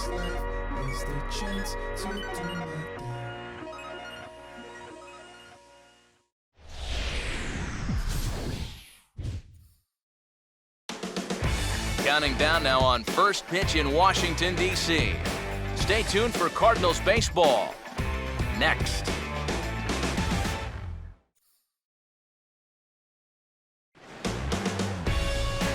this life is the chance to do my thing. Counting down now on first pitch in Washington, D.C. Stay tuned for Cardinals baseball. Next.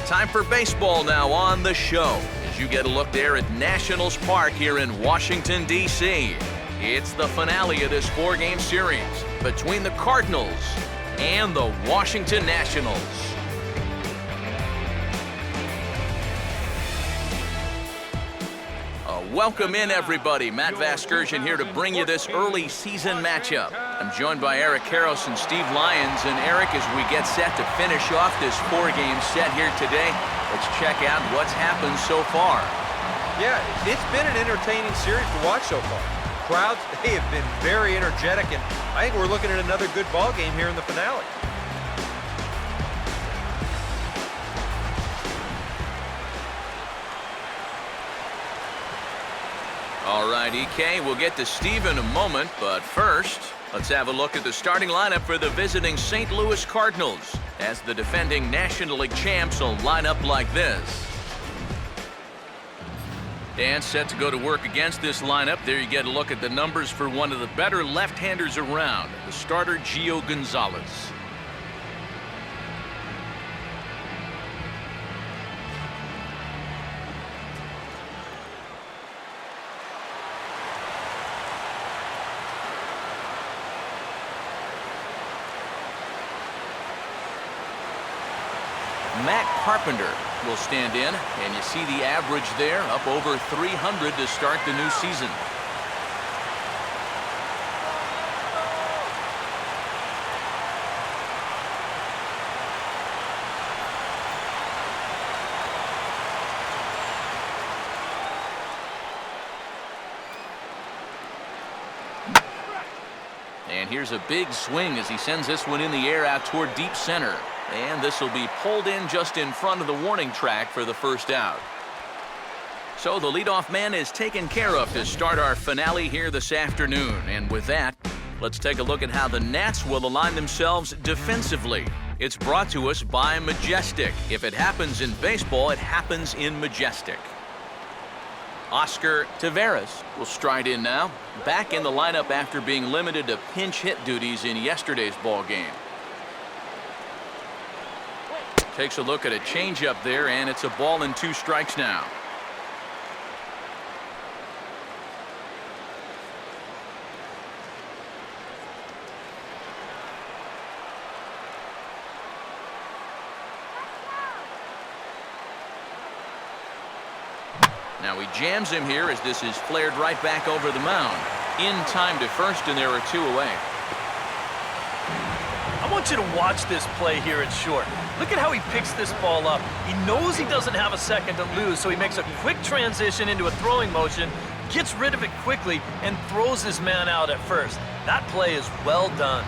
Time for baseball now on the show, as you get a look there at Nationals Park here in Washington, D.C. It's the finale of this four-game series between the Cardinals and the Washington Nationals. Welcome in, everybody. Matt Vasgersian here to bring you this early season matchup. I'm joined by Eric Karros and Steve Lyons. And Eric, as we get set to finish off this four-game set here today, let's check out what's happened so far. Yeah, it's been an entertaining series to watch so far. Crowds, they have been very energetic, and I think we're looking at another good ball game here in the finale. All right, EK, we'll get to Steve in a moment, but first, let's have a look at the starting lineup for the visiting St. Louis Cardinals, as the defending National League champs will line up like this. And set to go to work against this lineup. There you get a look at the numbers for one of the better left-handers around, the starter Gio Gonzalez. Matt Carpenter will stand in, and you see the average there, up over 300 to start the new season. And here's a big swing as he sends this one in the air out toward deep center. And this will be pulled in just in front of the warning track for the first out. So the leadoff man is taken care of to start our finale here this afternoon. And with that, let's take a look at how the Nats will align themselves defensively. It's brought to us by Majestic. If it happens in baseball, it happens in Majestic. Oscar Taveras will stride in now, back in the lineup after being limited to pinch hit duties in yesterday's ball game. Takes a look at a changeup there, and it's a ball and 2 strikes now. Now he jams him here as this is flared right back over the mound. In time to first, and there are 2 away. I want you to watch this play here at short. Look at how he picks this ball up. He knows he doesn't have a second to lose, so he makes a quick transition into a throwing motion, gets rid of it quickly, and throws his man out at first. That play is well done.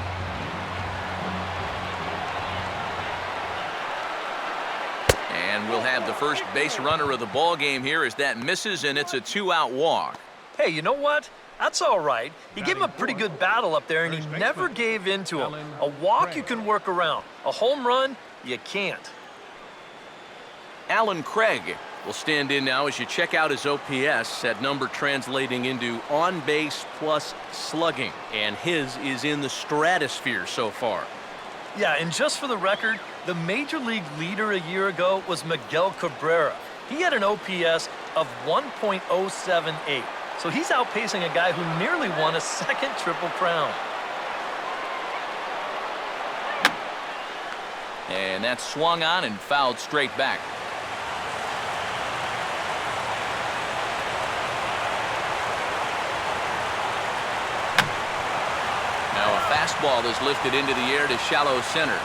And we'll have the first base runner of the ball game here as that misses, and it's a 2-out walk. Hey, you know what? That's all right. He gave him a pretty good battle up there, and he never gave in to him. A walk you can work around. A home run, you can't. Alan Craig will stand in now as you check out his OPS, that number translating into on base plus slugging, and his is in the stratosphere so far. Yeah, and just for the record, the major league leader a year ago was Miguel Cabrera. He had an OPS of 1.078. So he's outpacing a guy who nearly won a second Triple Crown. And that's swung on and fouled straight back. Now a fastball is lifted into the air to shallow center.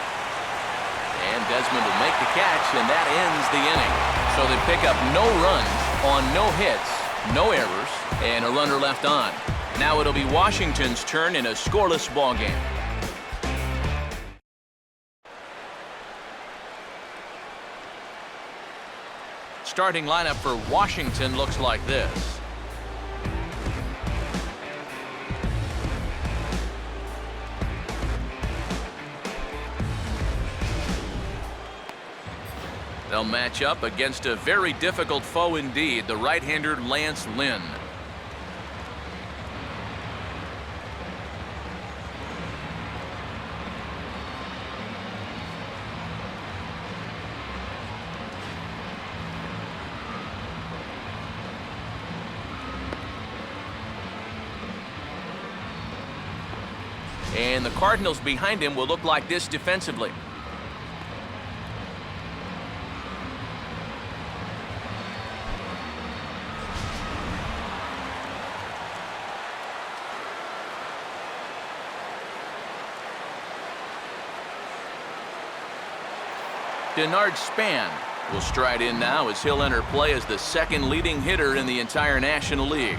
And Desmond will make the catch, and that ends the inning. So they pick up no runs on no hits, no errors, and a runner left on. Now it'll be Washington's turn in a scoreless ball game. Starting lineup for Washington looks like this. They'll match up against a very difficult foe indeed, the right-hander Lance Lynn. And the Cardinals behind him will look like this defensively. Denard Span will stride in now as he'll enter play as the second leading hitter in the entire National League.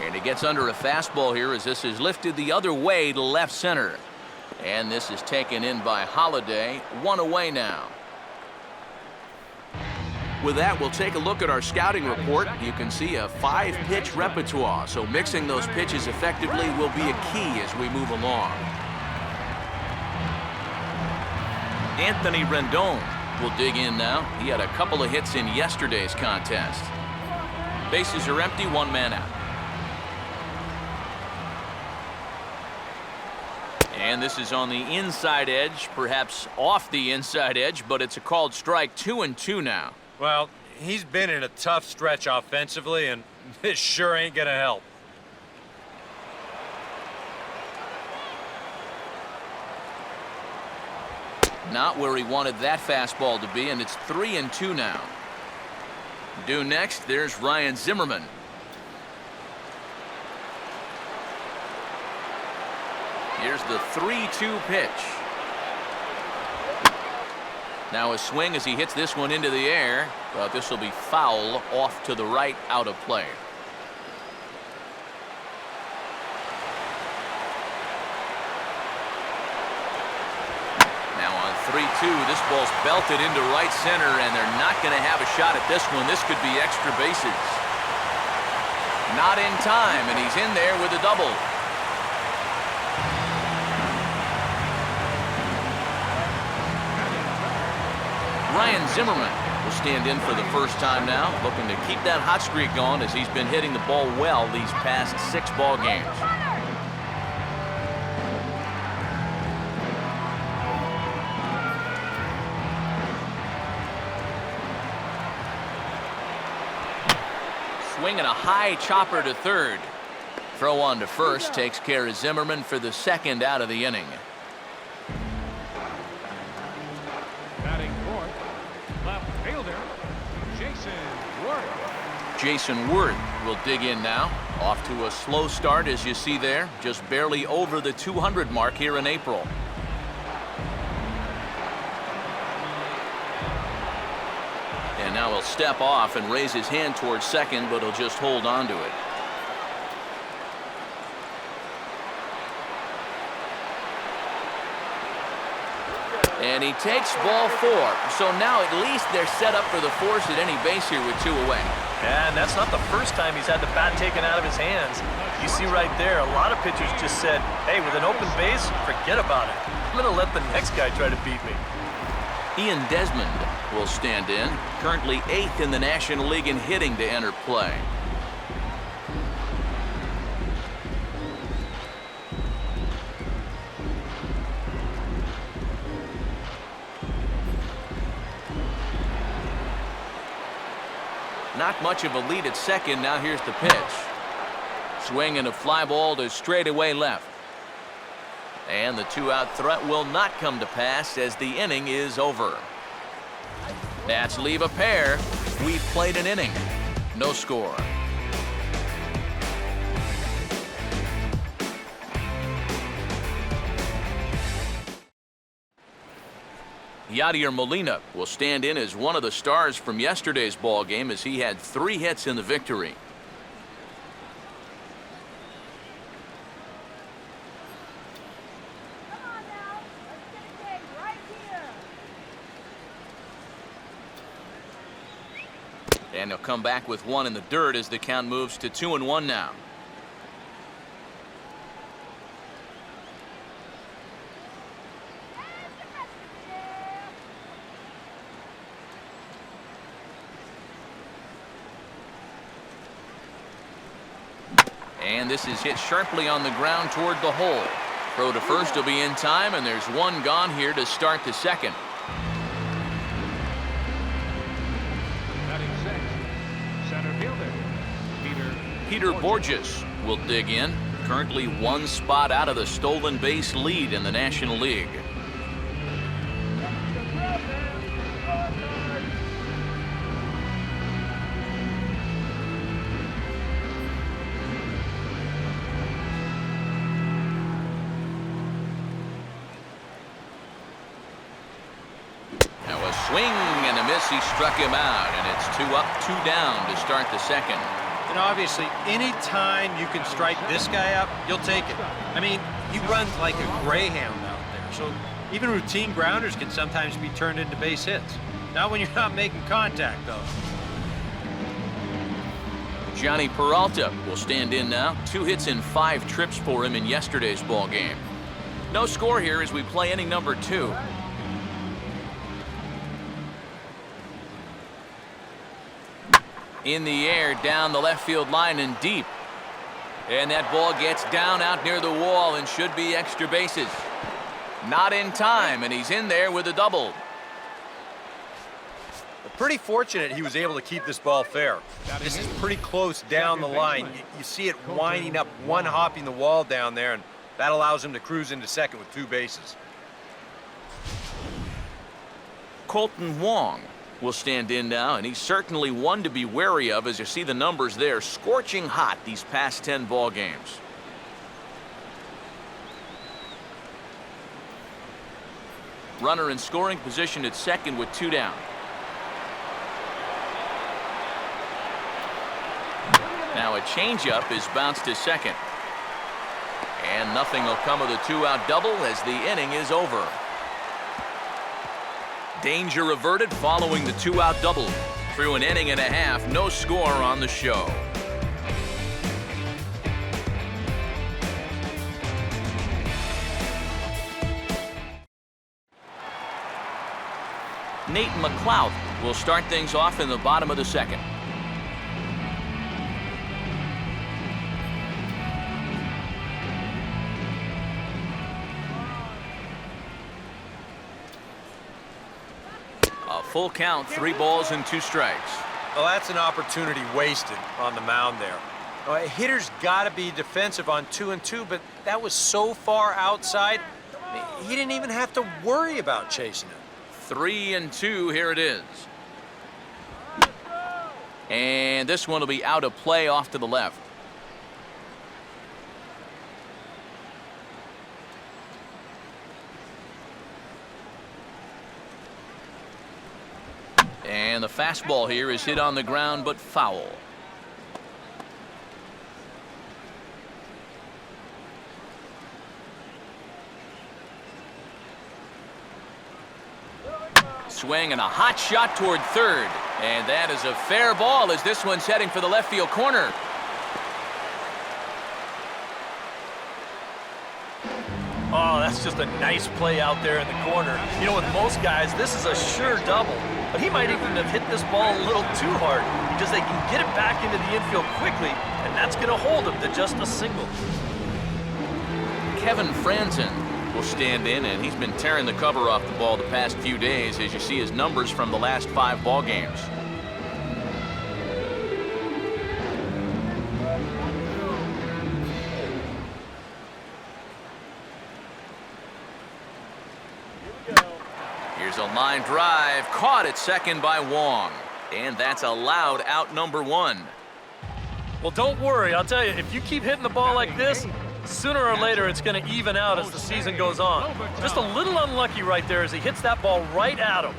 And he gets under a fastball here as this is lifted the other way to left center. And this is taken in by Holiday. One away now. With that, we'll take a look at our scouting report. You can see a 5-pitch repertoire, so mixing those pitches effectively will be a key as we move along. Anthony Rendon will dig in now. He had a couple of hits in yesterday's contest. Bases are empty, one man out. And this is on the inside edge, perhaps off the inside edge, but it's a called strike. 2-2 now. Well, he's been in a tough stretch offensively, and this sure ain't gonna help. Not where he wanted that fastball to be, and it's 3-2 now. Due next, there's Ryan Zimmerman. Here's the 3-2 pitch. Now a swing as he hits this one into the air, but this will be foul off to the right, out of play. Now on 3-2, this ball's belted into right center, and they're not going to have a shot at this one. This could be extra bases. Not in time, and he's in there with a double. Ryan Zimmerman will stand in for the first time now, looking to keep that hot streak going as he's been hitting the ball well these past 6 ball games. Swinging a high chopper to third. Throw on to first takes care of Zimmerman for the second out of the inning. Jason Worth will dig in now. Off to a slow start, as you see there, just barely over the 200 mark here in April. And now he'll step off and raise his hand towards second, but he'll just hold on to it. And he takes ball 4. So now at least they're set up for the force at any base here with 2 away. And that's not the first time he's had the bat taken out of his hands. You see right there, a lot of pitchers just said, hey, with an open base, forget about it. I'm going to let the next guy try to beat me. Ian Desmond will stand in, currently 8th in the National League in hitting to enter play. Not much of a lead at second. Now here's the pitch. Swing and a fly ball to straightaway left. And the 2-out threat will not come to pass as the inning is over. Nats leave a pair. We've played an inning. No score. Yadier Molina will stand in as one of the stars from yesterday's ball game as he had 3 hits in the victory. Come on now. Let's get a game right here. And he'll come back with one in the dirt as the count moves to 2-1 now. And this is hit sharply on the ground toward the hole. Throw to first will be in time, and there's one gone here to start the second. Batting sixth, center fielder, Peter Borges will dig in. Currently one spot out of the stolen base lead in the National League. Swing and a miss. He struck him out, and it's 2 up, 2 down to start the second. And obviously, any time you can strike this guy out, you'll take it. I mean, he runs like a greyhound out there, so even routine grounders can sometimes be turned into base hits. Not when you're not making contact, though. Johnny Peralta will stand in now. 2 hits and 5 trips for him in yesterday's ball game. No score here as we play inning number 2. In the air, down the left field line and deep. And that ball gets down out near the wall and should be extra bases. Not in time, and he's in there with a double. Pretty fortunate he was able to keep this ball fair. This is pretty close down the line. You see it winding up, one hopping the wall down there, and that allows him to cruise into second with 2 bases. Colton Wong will stand in now, and he's certainly one to be wary of as you see the numbers there. Scorching hot these past 10 ball games. Runner in scoring position at second with 2 down. Now a changeup is bounced to second. And nothing will come of the 2-out double as the inning is over. Danger averted following the 2-out double. Through an inning and a half, no score on the show. Nate McLeod will start things off in the bottom of the second. Full count, 3 balls and 2 strikes. Well, that's an opportunity wasted on the mound there. A hitter's got to be defensive on 2-2, but that was so far outside, he didn't even have to worry about chasing it. 3-2, here it is. And this one will be out of play off to the left. And the fastball here is hit on the ground but foul. Swing and a hot shot toward third. And that is a fair ball as this one's heading for the left field corner. Oh, that's just a nice play out there in the corner. You know, with most guys, this is a sure double. But he might even have hit this ball a little too hard because they can get it back into the infield quickly, and that's going to hold him to just a single. Kevin Franzen will stand in, and he's been tearing the cover off the ball the past few days as you see his numbers from the last 5 ball games. Here's a line drive, caught at second by Wong. And that's allowed out number 1. Well, don't worry. I'll tell you, if you keep hitting the ball like this, sooner or later it's going to even out as the season goes on. Just a little unlucky right there as he hits that ball right at him.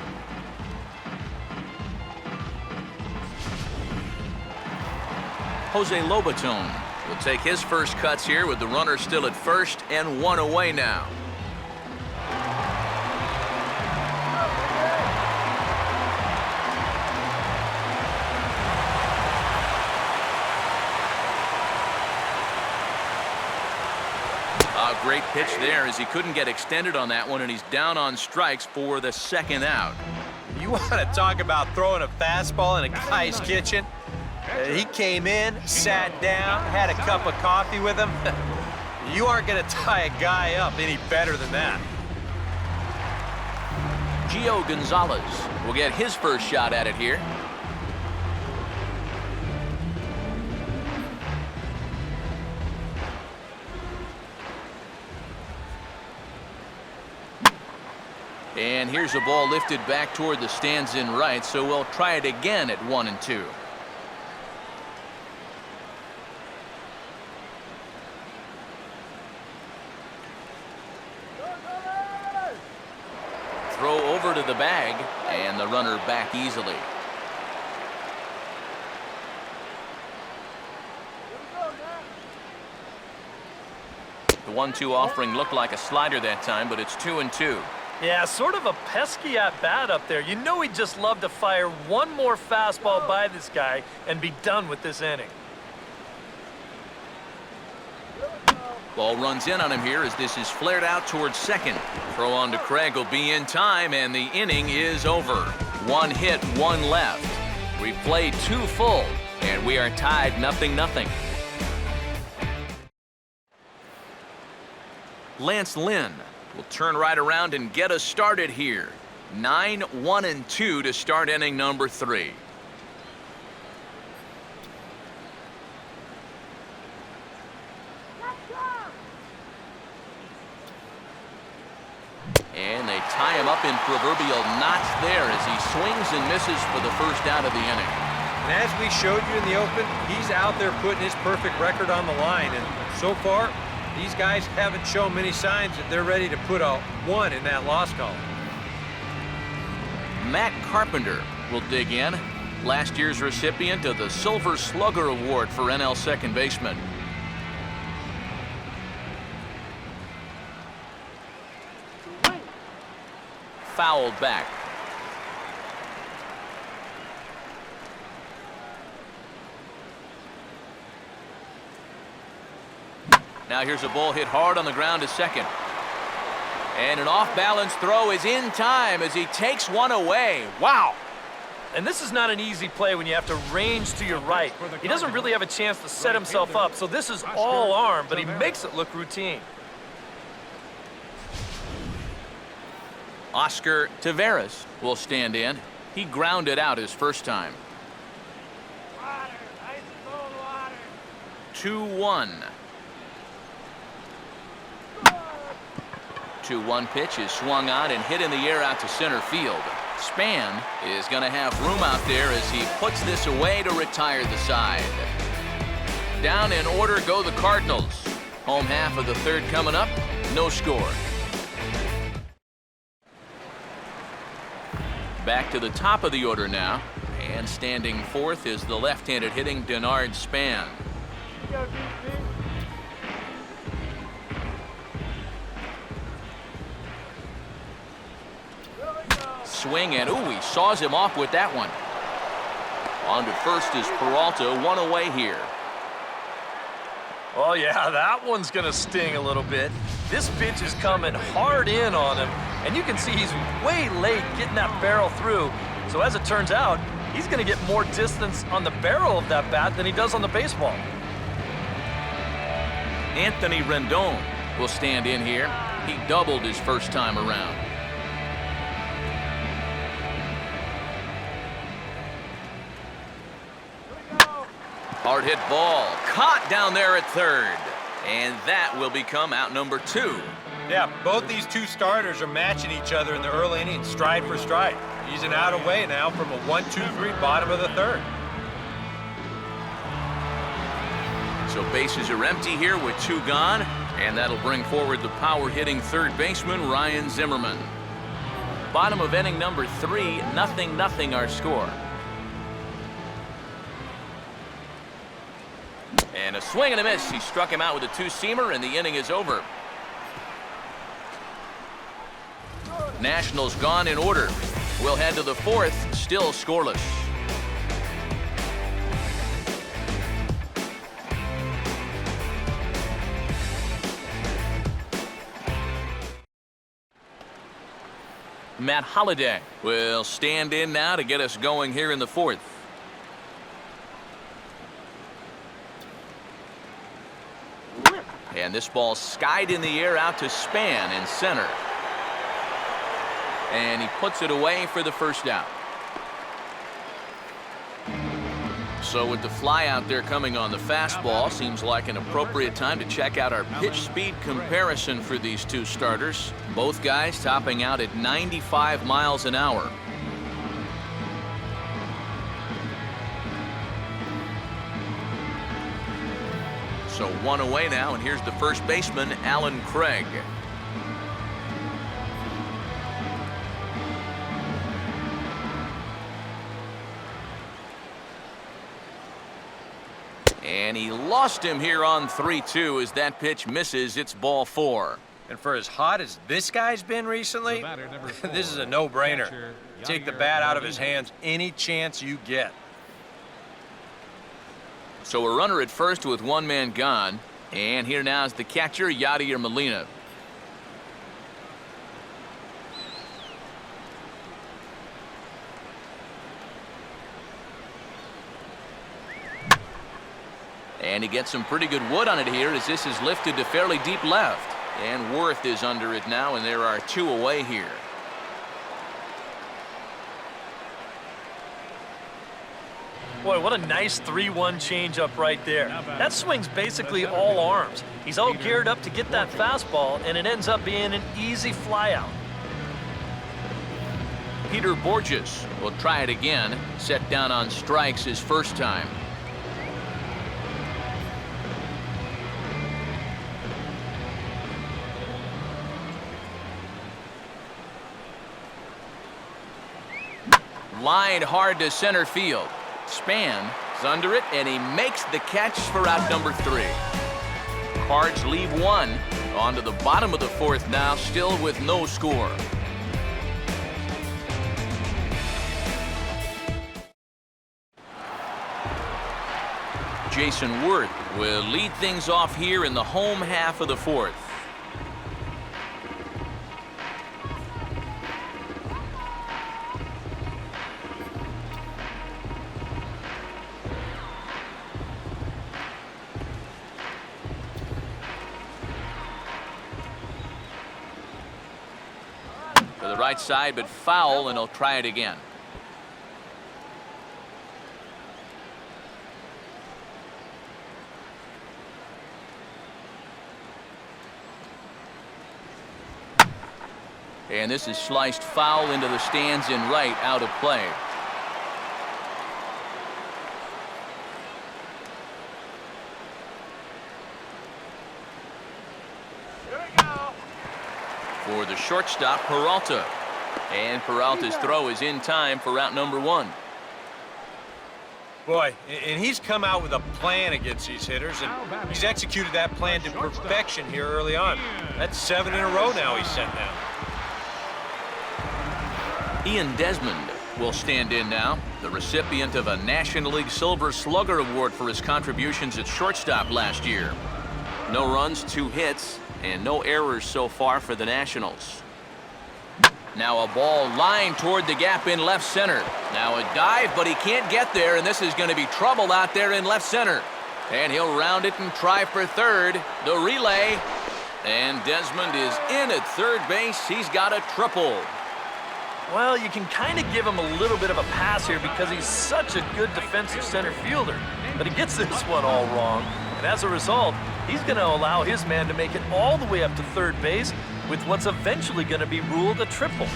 Jose Lobaton will take his first cuts here with the runner still at first and 1 away now. Great pitch there as he couldn't get extended on that one, and he's down on strikes for the second out. You want to talk about throwing a fastball in a guy's kitchen? He came in, sat down, had a cup of coffee with him. You aren't going to tie a guy up any better than that. Gio Gonzalez will get his first shot at it here. And here's a ball lifted back toward the stands in right, so we'll try it again at 1-2. Throw over to the bag, and the runner back easily. The 1-2 offering looked like a slider that time, but it's 2-2. Yeah, sort of a pesky at-bat up there. You know he'd just love to fire one more fastball by this guy and be done with this inning. Ball runs in on him here as this is flared out towards second. Throw on to Craig will be in time, and the inning is over. 1 hit, 1 left. We've played 2 full, and we are tied 0-0. Lance Lynn will turn right around and get us started here. 9-1-2 to start inning number 3. And they tie him up in proverbial knots there as he swings and misses for the first out of the inning. And as we showed you in the open, he's out there putting his perfect record on the line. And so far, these guys haven't shown many signs that they're ready to put a 1 in that loss column. Matt Carpenter will dig in. Last year's recipient of the Silver Slugger Award for NL second baseman. Fouled back. Now here's a ball hit hard on the ground to second. And an off-balance throw is in time as he takes one away. Wow. And this is not an easy play when you have to range to your right. He doesn't really have a chance to set himself up, so this is all arm, but he makes it look routine. Oscar Taveras will stand in. He grounded out his first time. 2-1. 2-1 pitch is swung on and hit in the air out to center field. Span is going to have room out there as he puts this away to retire the side. Down in order go the Cardinals. Home half of the third coming up. No score. Back to the top of the order now. And standing fourth is the left-handed hitting Denard Span. Swing, and ooh, he saws him off with that one. On to first is Peralta, 1 away here. Oh yeah, that one's gonna sting a little bit. This pitch is coming hard in on him, and you can see he's way late getting that barrel through. So as it turns out, he's gonna get more distance on the barrel of that bat than he does on the baseball. Anthony Rendon will stand in here. He doubled his first time around. Hard hit ball, caught down there at third. And that will become out number 2. Yeah, both these two starters are matching each other in the early innings, stride for stride. He's an out away now from a 1-2-3 bottom of the third. So bases are empty here with 2 gone. And that'll bring forward the power-hitting third baseman, Ryan Zimmerman. Bottom of inning number 3, 0-0 our score. And a swing and a miss. He struck him out with a 2-seamer, and the inning is over. Nationals gone in order. We'll head to the 4th, still scoreless. Matt Holliday will stand in now to get us going here in the fourth. And this ball skied in the air out to Span in center. And he puts it away for the first out. So with the fly out there coming on the fastball, seems like an appropriate time to check out our pitch speed comparison for these two starters. Both guys topping out at 95 miles an hour. So one away now, and here's the first baseman, Alan Craig. And he lost him here on 3-2 as that pitch misses. It's ball 4. And for as hot as this guy's been recently, this is a no-brainer. Take the bat out of his hands any chance you get. So a runner at first with one man gone. And here now is the catcher, Yadier Molina. And he gets some pretty good wood on it here as this is lifted to fairly deep left. And Worth is under it now, and there are 2 away here. Boy, what a nice 3-1 changeup right there. That swing's basically all arms. He's all geared up to get that fastball, and it ends up being an easy flyout. Peter Borges will try it again. Set down on strikes his first time. Lined hard to center field. Span is under it, and he makes the catch for out number 3. Cards leave 1. On to the bottom of the fourth now, still with no score. Jason Worth will lead things off here in the home half of the fourth. To the right side, but foul, and he'll try it again. And this is sliced foul into the stands in right, out of play. For the shortstop, Peralta. And Peralta's throw is in time for out number 1. Boy, and he's come out with a plan against these hitters, and he's executed that plan to perfection here early on. That's 7 in a row now he's sent down. Ian Desmond will stand in now, the recipient of a National League Silver Slugger Award for his contributions at shortstop last year. No runs, 2 hits, and no errors so far for the Nationals. Now a ball lined toward the gap in left center. Now a dive, but he can't get there, and this is going to be trouble out there in left center. And he'll round it and try for third. The relay. And Desmond is in at third base. He's got a triple. Well, you can kind of give him a little bit of a pass here because he's such a good defensive center fielder. But he gets this one all wrong. And as a result, he's going to allow his man to make it all the way up to third base with what's eventually going to be ruled a triple.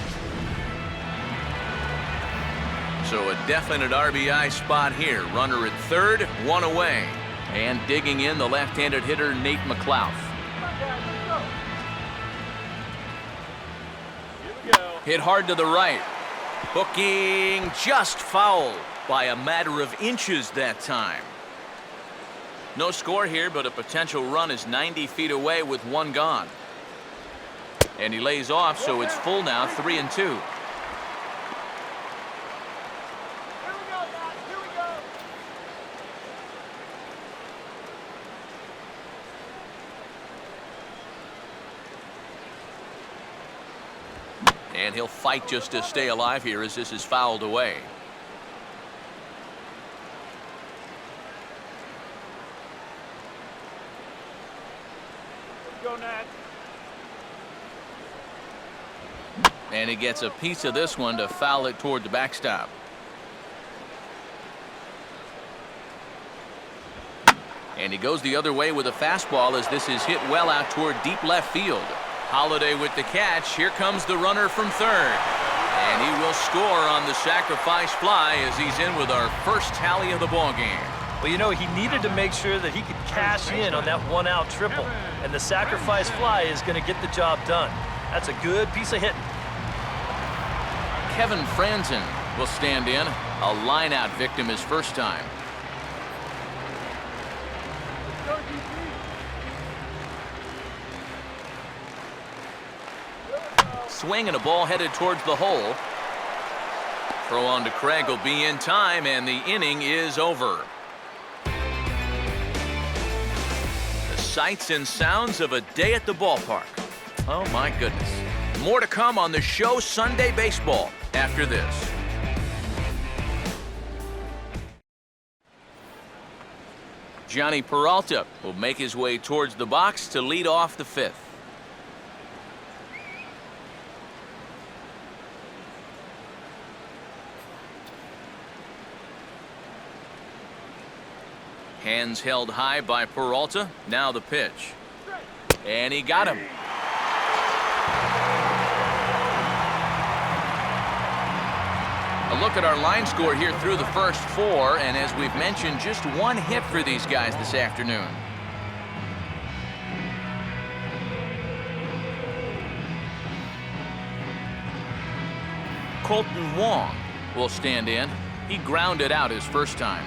So a definite RBI spot here. Runner at third, 1 away. And digging in the left-handed hitter, Nate McLouth. Hit hard to the right. Hooking just foul by a matter of inches that time. No score here, but a potential run is 90 feet away with 1 gone. And he lays off, so it's full now, 3-2. And he'll fight just to stay alive here as this is fouled away. Go, Nat. And he gets a piece of this one to foul it toward the backstop. And he goes the other way with a fastball as this is hit well out toward deep left field. Holiday with the catch. Here comes the runner from third. And he will score on the sacrifice fly as he's in with our first tally of the ballgame. Well, you know, he needed to make sure that he could cash in on that one-out triple. And the sacrifice fly is going to get the job done. That's a good piece of hitting. Kevin Franzen will stand in. A line-out victim his first time. Swing and a ball headed towards the hole. Throw on to Craig will be in time, and the inning is over. The sights and sounds of a day at the ballpark. Oh, my goodness. More to come on the show Sunday Baseball after this. Johnny Peralta will make his way towards the box to lead off the fifth. Hands held high by Peralta. Now the pitch. And he got him. A look at our line score here through the first four, and as we've mentioned, just one hit for these guys this afternoon. Colton Wong will stand in. He grounded out his first time.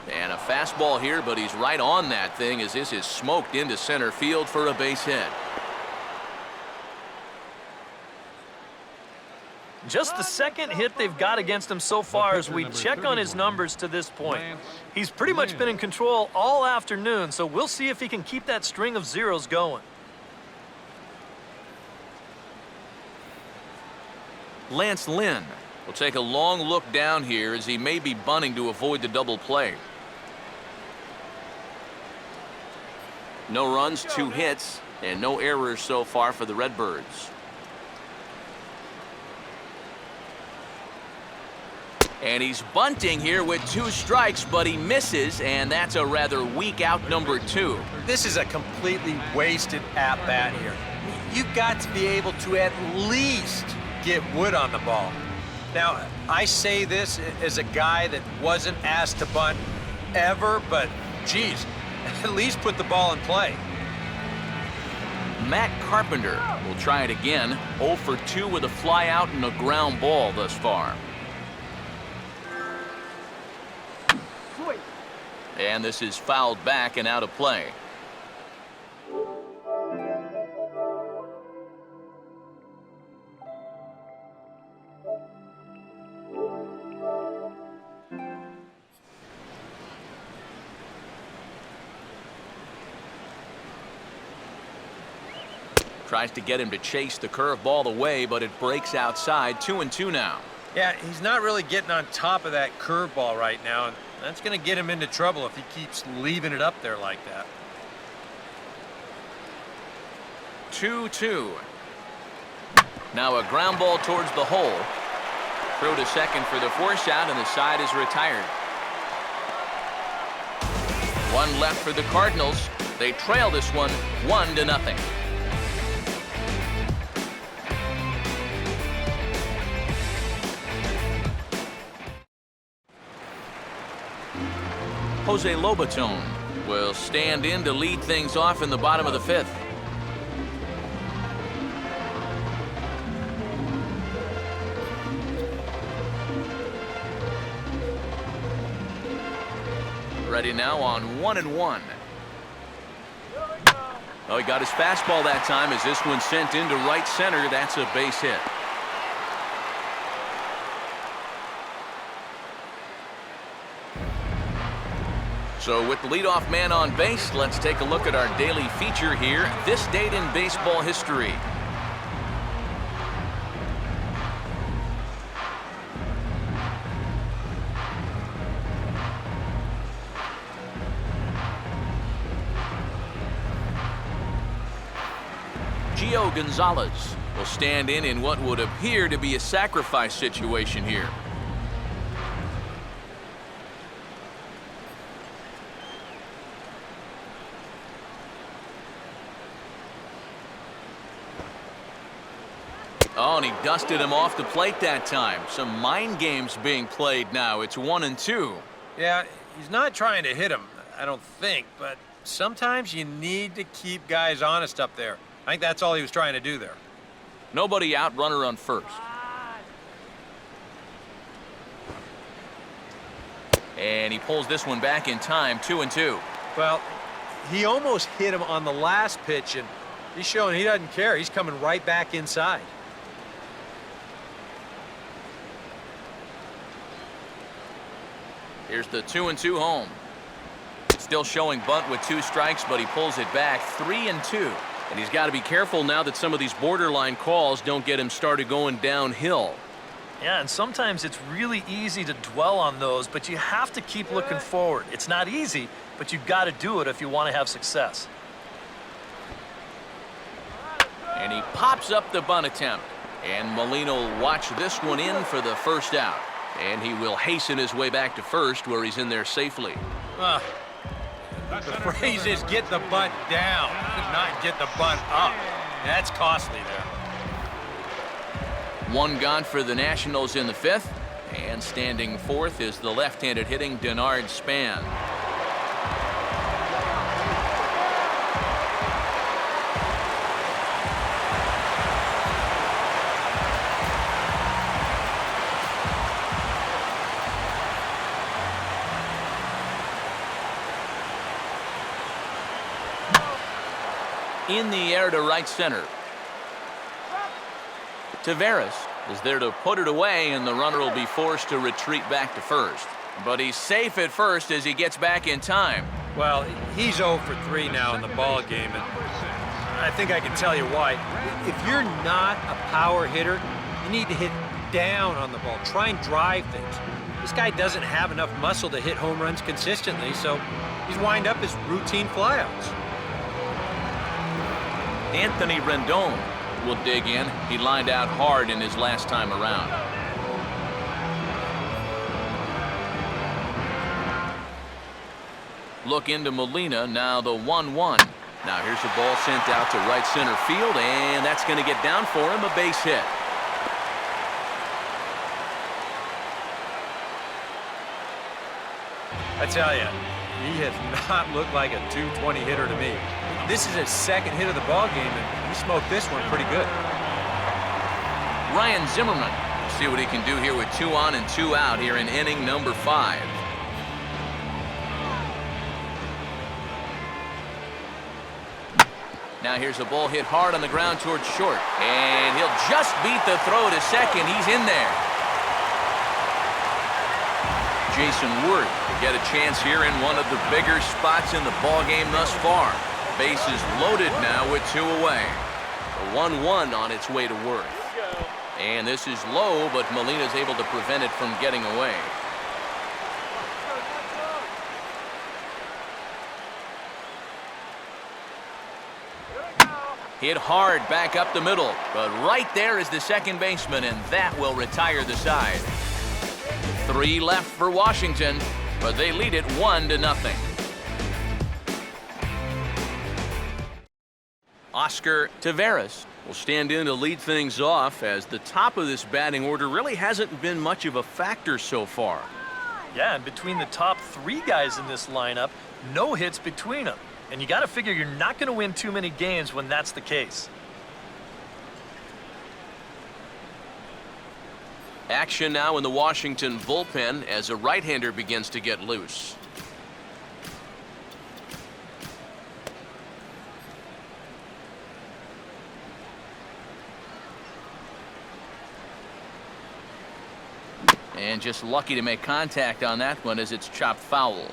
And a fastball here, but he's right on that thing as this is smoked into center field for a base hit. Just the second hit they've got against him so far as we check on his numbers to this point. He's pretty much been in control all afternoon, so we'll see if he can keep that string of zeros going. Lance Lynn will take a long look down here as he may be bunting to avoid the double play. No runs, 2 hits, and no errors so far for the Redbirds. And he's bunting here with 2 strikes, but he misses, and that's a rather weak out number 2. This is a completely wasted at-bat here. You've got to be able to at least get wood on the ball. Now, I say this as a guy that wasn't asked to bunt ever, but geez, at least put the ball in play. Matt Carpenter will try it again. 0 for 2 with a fly out and a ground ball thus far. And this is fouled back and out of play. Tries to get him to chase the curveball away, but it breaks outside. 2-2 now. Yeah, he's not really getting on top of that curveball right now, and that's going to get him into trouble if he keeps leaving it up there like that. 2-2. Now a ground ball towards the hole. Throw to second for the force out, and the side is retired. 1 left for the Cardinals. They trail this one 1-0. Jose Lobaton will stand in to lead things off in the bottom of the 5th. Ready now on 1-1. Oh, he got his fastball that time as this one sent into right center. That's a base hit. So with the leadoff man on base, let's take a look at our daily feature here. This date in baseball history. Gio Gonzalez will stand in what would appear to be a sacrifice situation here. Oh, and he dusted him off the plate that time. Some mind games being played now. It's 1-2. Yeah, he's not trying to hit him, I don't think, but sometimes you need to keep guys honest up there. I think that's all he was trying to do there. Nobody out, runner on first. And he pulls this one back in time, 2-2. Well, he almost hit him on the last pitch, and he's showing he doesn't care. He's coming right back inside. Here's the 2-2 home. Still showing bunt with 2 strikes, but he pulls it back, 3-2. And he's got to be careful now that some of these borderline calls don't get him started going downhill. Yeah, and sometimes it's really easy to dwell on those, but you have to keep looking forward. It's not easy, but you've got to do it if you want to have success. And he pops up the bunt attempt. And Molina will watch this one in for the first out. And he will hasten his way back to first, where he's in there safely. The phrase is get the bunt down, not get the bunt up. That's costly there. 1 gone for the Nationals in the 5th. And standing 4th is the left-handed hitting Denard Span. In the air to right center. Taveras is there to put it away, and the runner will be forced to retreat back to first. But he's safe at first as he gets back in time. Well, he's 0 for 3 now in the ball game, and I think I can tell you why. If you're not a power hitter, you need to hit down on the ball. Try and drive things. This guy doesn't have enough muscle to hit home runs consistently, so he's wind up his routine flyouts. Anthony Rendon will dig in. He lined out hard in his last time around. Look into Molina, now the 1-1. Now here's a ball sent out to right center field, and that's going to get down for him, a base hit. I tell you, he has not looked like a 220 hitter to me. This is his 2nd hit of the ball game, and he smoked this one pretty good. Ryan Zimmerman, see what he can do here with 2 on and 2 out here in inning number 5. Now here's a ball hit hard on the ground towards short, and he'll just beat the throw to second. He's in there. Jason Worth to get a chance here in one of the bigger spots in the ball game thus far. Bases loaded now with 2 away. The 1-1 on its way to Worth. And this is low, but Molina's able to prevent it from getting away. Hit hard back up the middle, but right there is the second baseman, and that will retire the side. 3 left for Washington, but they lead it 1-0. Oscar Taveras will stand in to lead things off, as the top of this batting order really hasn't been much of a factor so far. Yeah, and between the top 3 guys in this lineup, no hits between them. And you got to figure you're not going to win too many games when that's the case. Action now in the Washington bullpen as a right-hander begins to get loose. And just lucky to make contact on that one as it's chopped foul.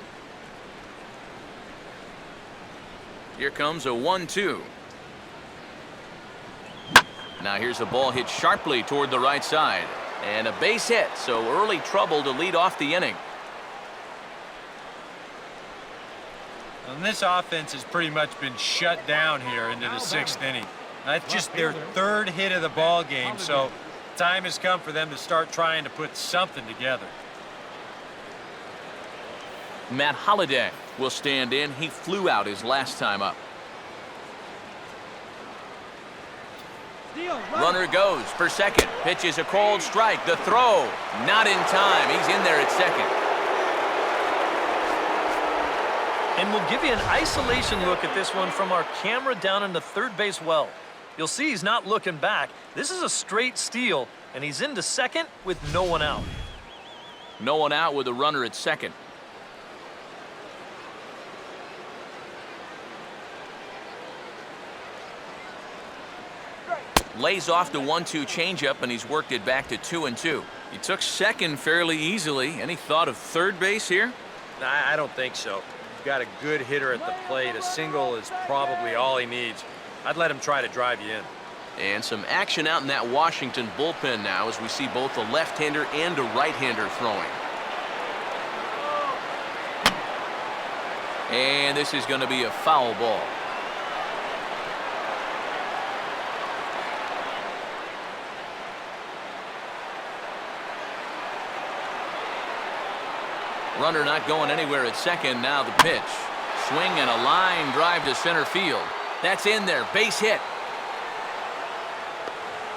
Here comes a 1-2. Now here's a ball hit sharply toward the right side. And a base hit, so early trouble to lead off the inning. And this offense has pretty much been shut down here into the 6th inning. That's just their 3rd hit of the ball game, so time has come for them to start trying to put something together. Matt Holliday will stand in. He flew out his last time up. Runner goes for second. Pitch is a called strike. The throw, not in time. He's in there at second. And we'll give you an isolation look at this one from our camera down in the third base well. You'll see he's not looking back. This is a straight steal, and he's into second with no one out. No one out with a runner at second. Lays off the 1-2 changeup, and he's worked it back to 2-2. He took second fairly easily. Any thought of third base here? I don't think so. You've got a good hitter at the plate. A single is probably all he needs. I'd let him try to drive you in. And some action out in that Washington bullpen now as we see both a left-hander and a right-hander throwing. And this is going to be a foul ball. Runner not going anywhere at second. Now the pitch. Swing and a line drive to center field. That's in there. Base hit.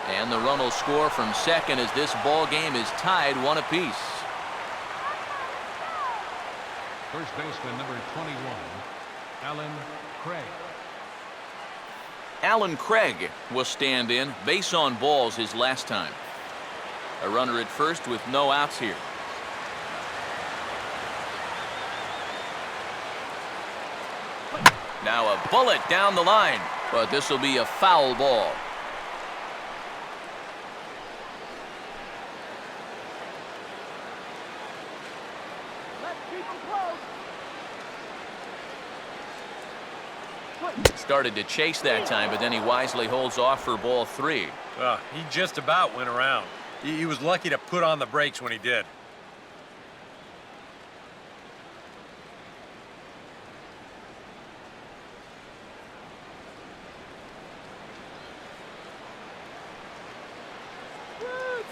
And the run will score from second as this ball game is tied 1 apiece. First baseman number 21, Alan Craig. Alan Craig will stand in. Base on balls his last time. A runner at first with no outs here. Now a bullet down the line, but this will be a foul ball. Started to chase that time, but then he wisely holds off for ball 3. He just about went around. He was lucky to put on the brakes when he did.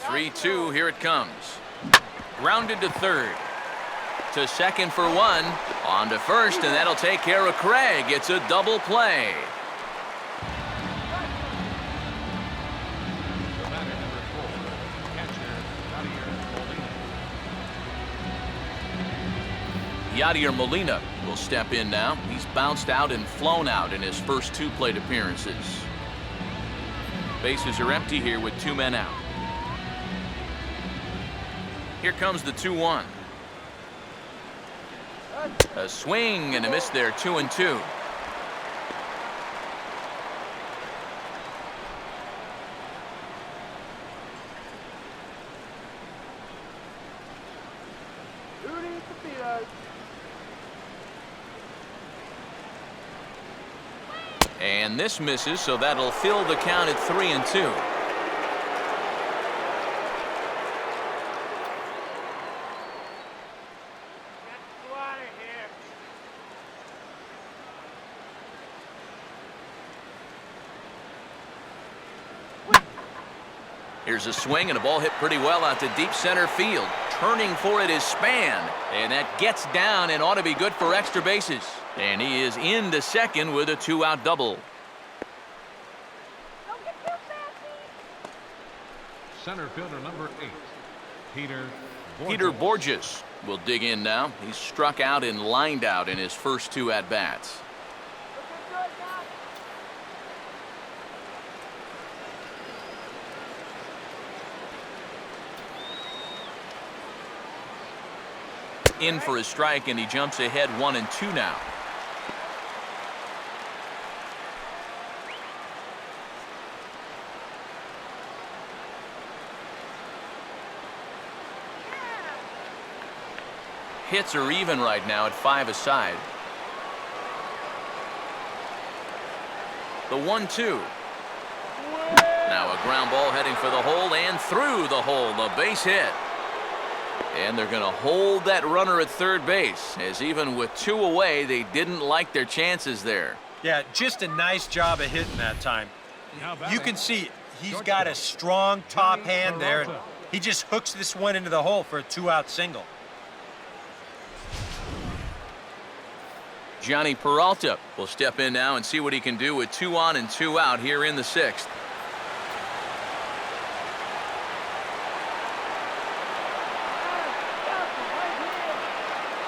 Three-two, here it comes. Grounded to third. To second for 1. On to first, and that'll take care of Craig. It's a double play. The batter number 4, catcher Yadier Molina will step in now. He's bounced out and flown out in his first 2 plate appearances. Bases are empty here with 2 men out. Here comes the 2-1. A swing and a miss there, 2-2. And this misses, so that'll fill the count at 3-2. Here's a swing and a ball hit pretty well out to deep center field. Turning for it is Span, and that gets down and ought to be good for extra bases. And he is into second with a 2-out double. Don't get too fancy. center fielder number 8, Peter Borges will dig in now. He's struck out and lined out in his first 2 at-bats. Looking good, Doc. In for a strike, and he jumps ahead 1-2 now. Hits are even right now at 5 aside. The 1-2. Now a ground ball heading for the hole and through the hole. The base hit. And they're going to hold that runner at third base, as even with 2 away, they didn't like their chances there. Yeah, just a nice job of hitting that time. You can see he's got a strong top hand there. And he just hooks this one into the hole for a 2-out single. Johnny Peralta will step in now and see what he can do with 2 on and 2 out here in the 6th.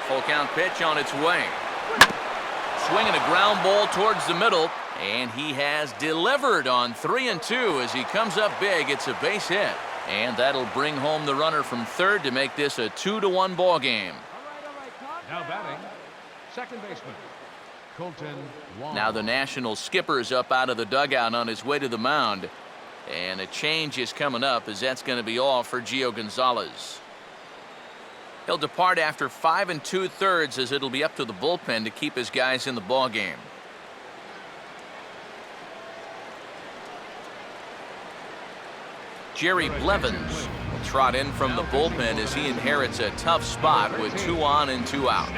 Full count pitch on its way. Swinging a ground ball towards the middle, and he has delivered on 3 and 2 as he comes up big. It's a base hit, and that'll bring home the runner from third to make this a 2-1 ball game. Now batting, second baseman, Colton Wong. Now the National skipper's up out of the dugout on his way to the mound, and a change is coming up as that's going to be all for Gio Gonzalez. He'll depart after 5 2/3 as it'll be up to the bullpen to keep his guys in the ball game. Jerry Blevins will trot in from the bullpen as he inherits a tough spot with 2 on and 2 out.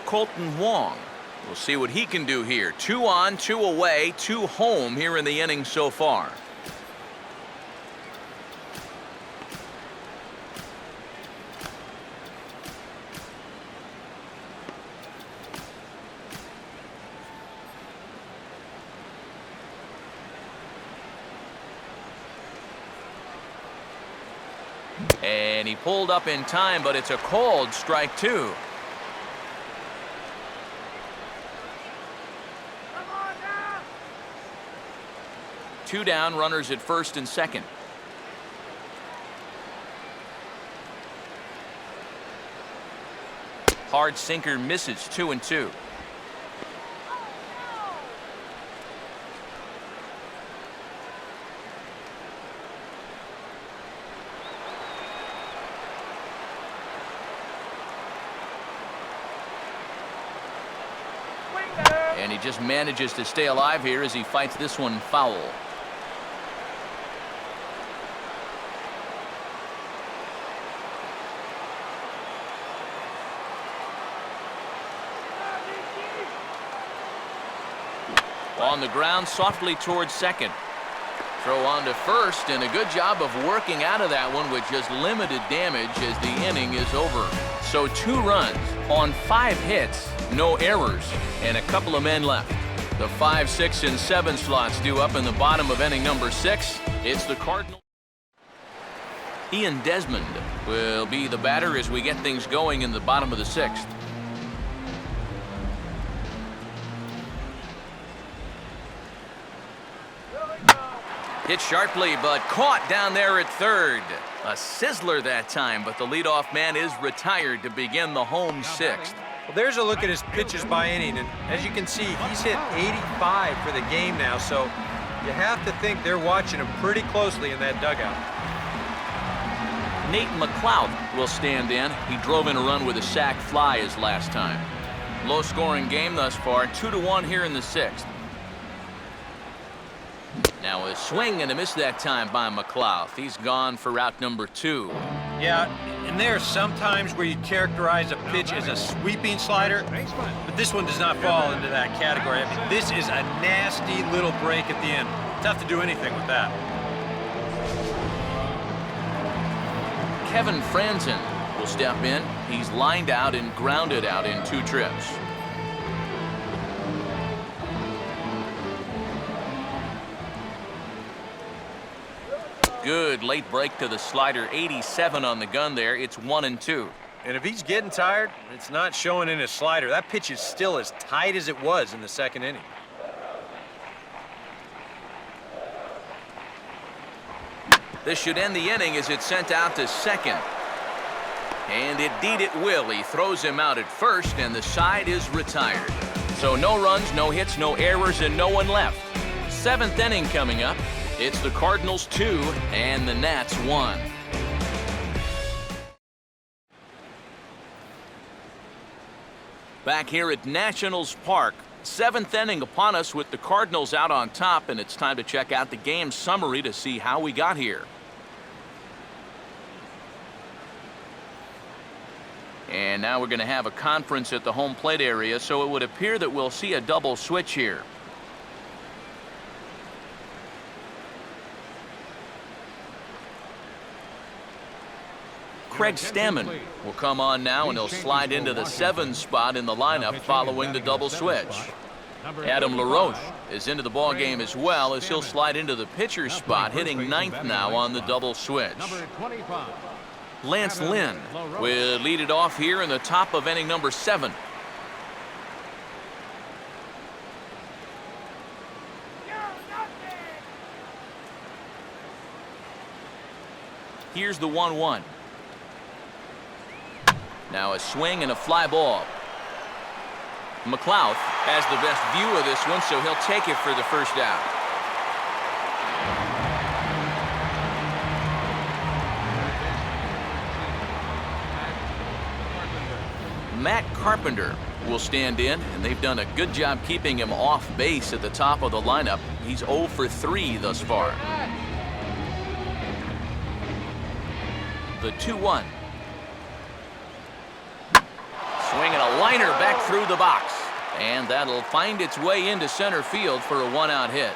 Colton Wong. We'll see what he can do here. 2 on, 2 away, 2 home here in the inning so far. And he pulled up in time, but it's a called strike 2. 2 down, runners at first and second. Hard sinker misses. 2 and 2. And he just manages to stay alive here as he fights this one foul. On the ground softly towards second. Throw on to first, and a good job of working out of that one with just limited damage as the inning is over. So 2 runs on 5 hits, no errors, and a couple of men left. The 5, 6, and 7 slots due up in the bottom of inning number 6. It's the Cardinals. Ian Desmond will be the batter as we get things going in the bottom of the 6th. Hit sharply, but caught down there at third. A sizzler that time, but the leadoff man is retired to begin the home 6th. Well, there's a look at his pitches by inning, and as you can see, he's hit 85 for the game now, so you have to think they're watching him pretty closely in that dugout. Nate McLeod will stand in. He drove in a run with a sac fly his last time. Low-scoring game thus far, 2-1 here in the 6th. Now a swing and a miss that time by McLeod. He's gone for out number 2. Yeah, and there are some times where you characterize a pitch as a sweeping slider, but this one does not fall into that category. I mean, this is a nasty little break at the end. Tough to do anything with that. Kevin Franzen will step in. He's lined out and grounded out in 2 trips. Good late break to the slider. 87 on the gun there. It's 1 and 2. And if he's getting tired, it's not showing in his slider. That pitch is still as tight as it was in the 2nd inning. This should end the inning as it's sent out to second. And indeed it will. He throws him out at first, and the side is retired. So no runs, no hits, no errors, and no one left. 7th inning coming up. It's the Cardinals 2 and the Nats 1. Back here at Nationals Park, 7th inning upon us with the Cardinals out on top, and it's time to check out the game summary to see how we got here. And now we're going to have a conference at the home plate area, so it would appear that we'll see a double switch here. Craig Stammen will come on now, and he'll slide into the 7 spot in the lineup following the double switch. Adam LaRoche is into the ball game as well, as he'll slide into the pitcher's spot, hitting 9th now on the double switch. Lance Lynn will lead it off here in the top of inning number 7. Here's the 1-1. Now a swing and a fly ball. McLeod has the best view of this one, so he'll take it for the first out. Matt Carpenter will stand in, and they've done a good job keeping him off base at the top of the lineup. He's 0 for 3 thus far. The 2-1. Swinging a liner back through the box. And that'll find its way into center field for a 1-out hit.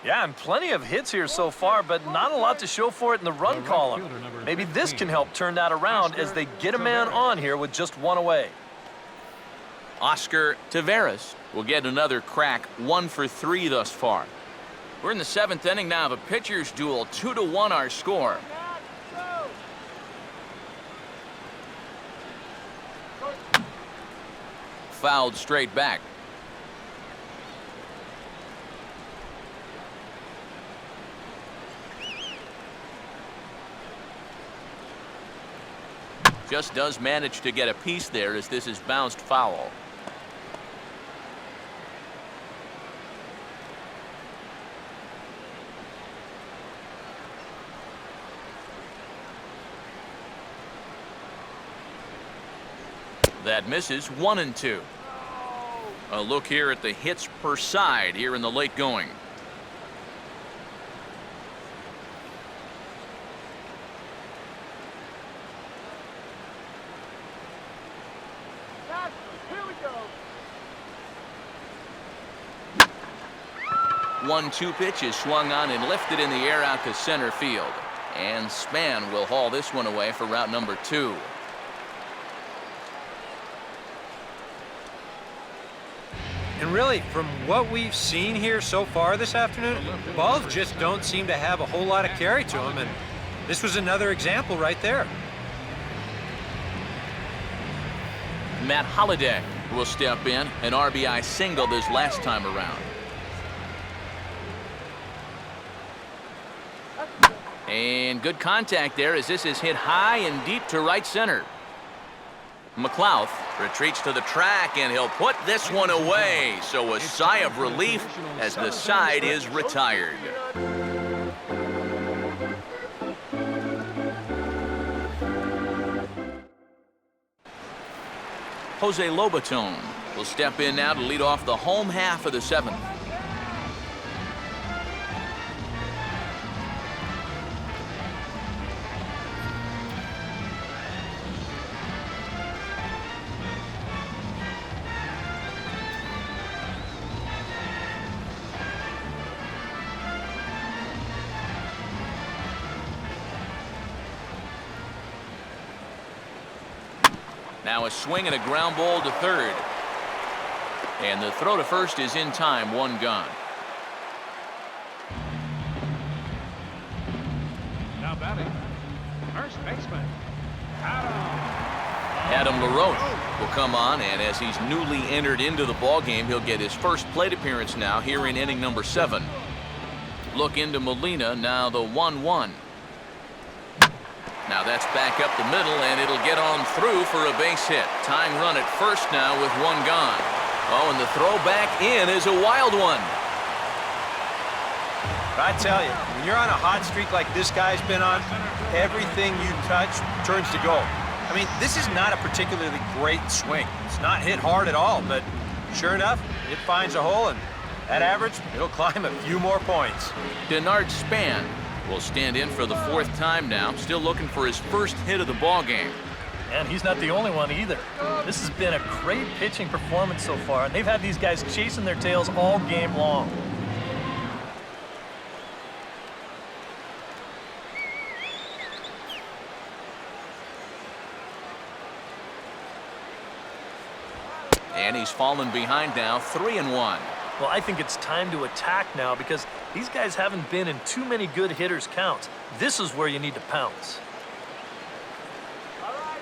Yeah, and plenty of hits here so far, but not a lot to show for it in the run column. Maybe this can help turn that around as they get a man on here with just 1 away. Oscar Taveras will get another crack, 1 for 3 thus far. We're in the 7th inning now of a pitcher's duel, 2-1 our score. Fouled straight back. Just does manage to get a piece there as this is bounced foul. That misses. 1-2. A look here at the hits per side here in the late going. Here we go. 1-2 pitch is swung on and lifted in the air out to center field. And Spann will haul this one away for route number 2. And really, from what we've seen here so far this afternoon, balls just don't seem to have a whole lot of carry to them, and this was another example right there. Matt Holliday will step in, an RBI single this last time around. And good contact there as this is hit high and deep to right center. McLeod retreats to the track, and he'll put this one away. So a sigh of relief as the side is retired. Jose Lobaton will step in now to lead off the home half of the 7th. Now a swing and a ground ball to third. And the throw to first is in time, 1 gone. Now batting, first baseman, Adam LaRoche will come on, and as he's newly entered into the ballgame, he'll get his first plate appearance now here in inning number 7. Look into Molina, now the 1-1. Now that's back up the middle, and it'll get on through for a base hit. Tying run at first now with 1 gone. Oh, and the throw back in is a wild one. I tell you, when you're on a hot streak like this guy's been on, everything you touch turns to gold. I mean, this is not a particularly great swing. It's not hit hard at all, but sure enough, it finds a hole, and at average, it'll climb a few more points. Denard Span will stand in for the 4th time now, still looking for his first hit of the ball game. And he's not the only one either. This has been a great pitching performance so far, and they've had these guys chasing their tails all game long. And he's fallen behind now, 3-1. Well, I think it's time to attack now because these guys haven't been in too many good hitters' counts. This is where you need to pounce. All right,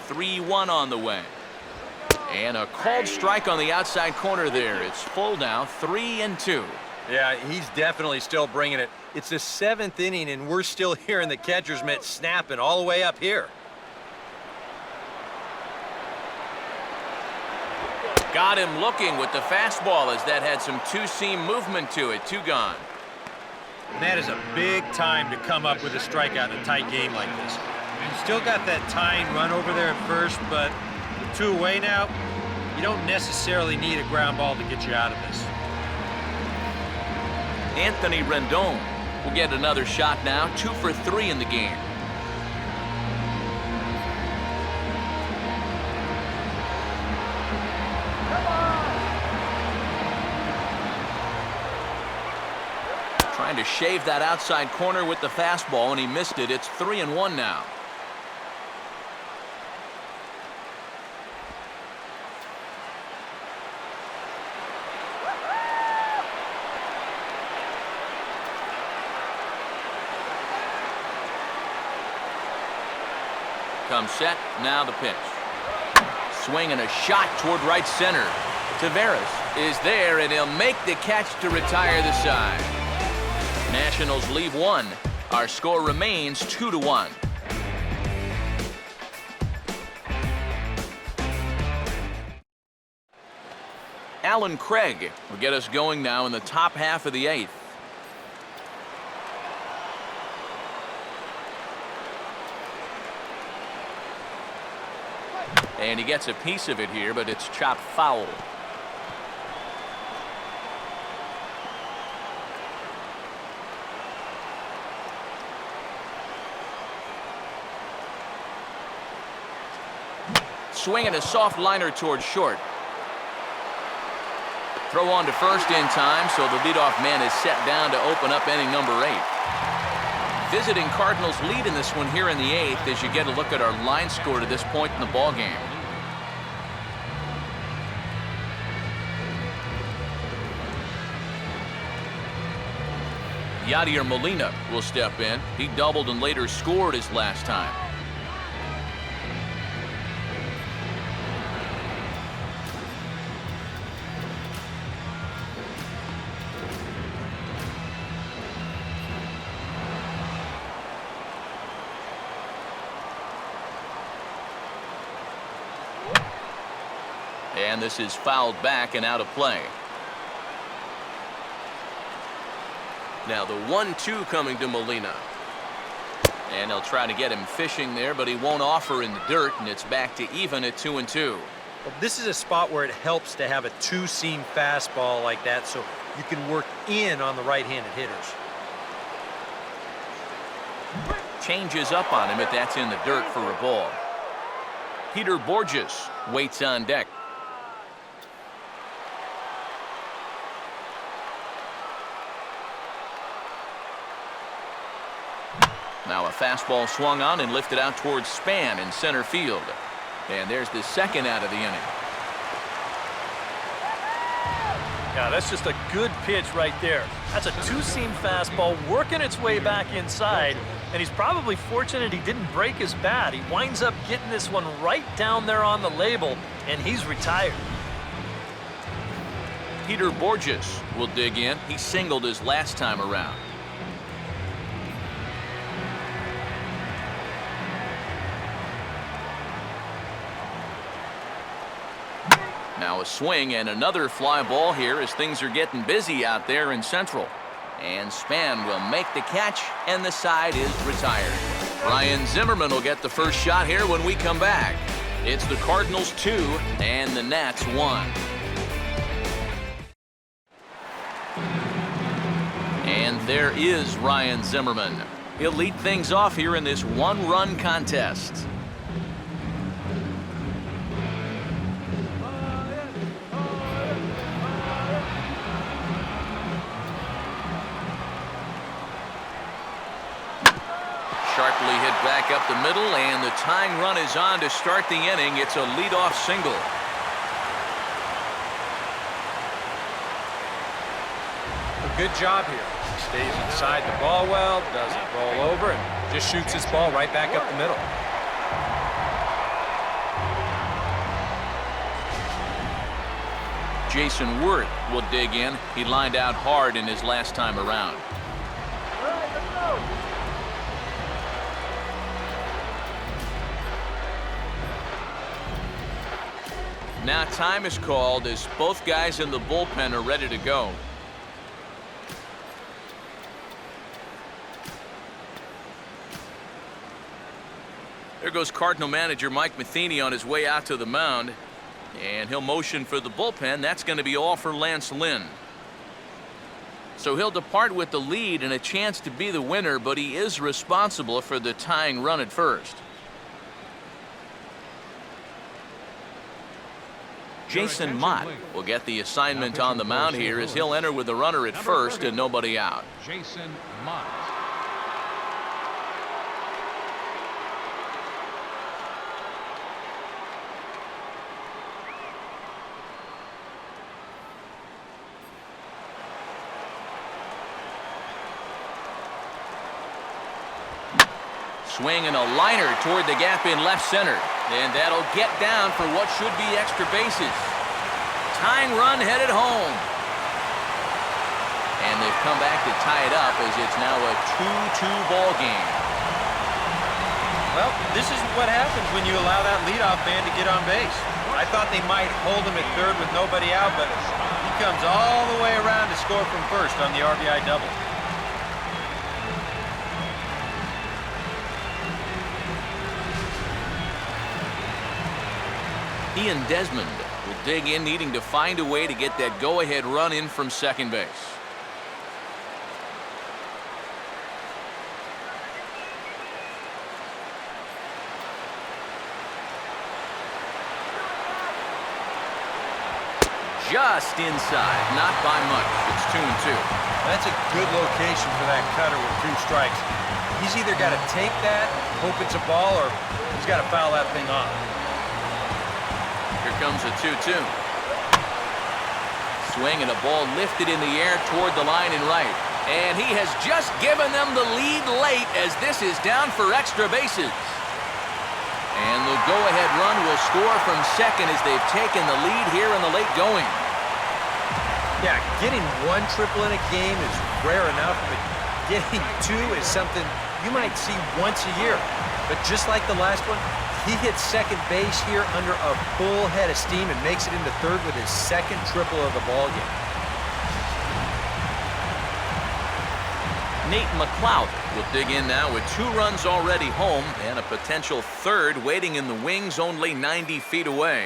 National. 3-1 on the way. And a called strike on the outside corner there. It's full now, 3-2. Yeah, he's definitely still bringing it. It's the 7th inning, and we're still hearing the catcher's mitt snapping all the way up here. Got him looking with the fastball as that had some two-seam movement to it. 2 gone. And that is a big time to come up with a strikeout in a tight game like this. You still got that tying run over there at first, but with 2 away now, you don't necessarily need a ground ball to get you out of this. Anthony Rendon will get another shot now, 2 for 3 in the game. Trying to shave that outside corner with the fastball, and he missed it. It's 3-1 now. Comes set, now the pitch. Swing and a shot toward right center. Taveras is there, and he'll make the catch to retire the side. Nationals leave 1. Our score remains 2-1. Alan Craig will get us going now in the top half of the 8th. And he gets a piece of it here, but it's chopped foul. Swinging a soft liner towards short. Throw on to first in time, so the leadoff man is set down to open up inning number 8. Visiting Cardinals lead in this one here in the 8th as you get a look at our line score to this point in the ball game. Yadier Molina will step in. He doubled and later scored his last time. And this is fouled back and out of play. Now the 1-2 coming to Molina. And they'll try to get him fishing there, but he won't offer in the dirt, and it's back to even at 2-2. Well, this is a spot where it helps to have a 2-seam fastball like that so you can work in on the right-handed hitters. Changes up on him if that's in the dirt for a ball. Peter Borges waits on deck. Now a fastball swung on and lifted out towards Span in center field. And there's the second out of the inning. Yeah, that's just a good pitch right there. That's a 2-seam fastball working its way back inside, and he's probably fortunate he didn't break his bat. He winds up getting this one right down there on the label, and he's retired. Peter Borges will dig in. He singled his last time around. Now a swing and another fly ball here as things are getting busy out there in Central. And Span will make the catch, and the side is retired. Ryan Zimmerman will get the first shot here when we come back. It's the Cardinals 2 and the Nats 1. And there is Ryan Zimmerman. He'll lead things off here in this one-run contest. Sharply hit back up the middle, and the tying run is on to start the inning. It's a leadoff single. A good job here. He stays inside the ball well, doesn't roll over, and just shoots his ball right back up the middle. Jason Wirth will dig in. He lined out hard in his last time around. All right, let's go. Now time is called as both guys in the bullpen are ready to go. There goes Cardinal manager Mike Matheny on his way out to the mound. And he'll motion for the bullpen. That's going to be all for Lance Lynn. So he'll depart with the lead and a chance to be the winner, but he is responsible for the tying run at first. Jason Mott will get the assignment on the mound here as he'll enter with the runner at first and nobody out. Jason Mott. Swing and a liner toward the gap in left center. And that'll get down for what should be extra bases. Tying run headed home. And they've come back to tie it up as it's now a 2-2 ball game. Well, this is what happens when you allow that leadoff man to get on base. I thought they might hold him at third with nobody out, but he comes all the way around to score from first on the RBI double. He and Desmond will dig in, needing to find a way to get that go-ahead run in from second base. Just inside, not by much. It's 2-2. That's a good location for that cutter with 2 strikes. He's either got to take that, hope it's a ball, or he's got to foul that thing off. Here comes a 2-2. Swing and a ball lifted in the air toward the line and right. And he has just given them the lead late as this is down for extra bases. And the go-ahead run will score from second as they've taken the lead here in the late going. Yeah, getting 1 triple in a game is rare enough, but getting 2 is something you might see once a year. But just like the last one, he hits second base here under a full head of steam and makes it into third with his second triple of the ballgame. Nate McLeod will dig in now with 2 runs already home and a potential third waiting in the wings only 90 feet away.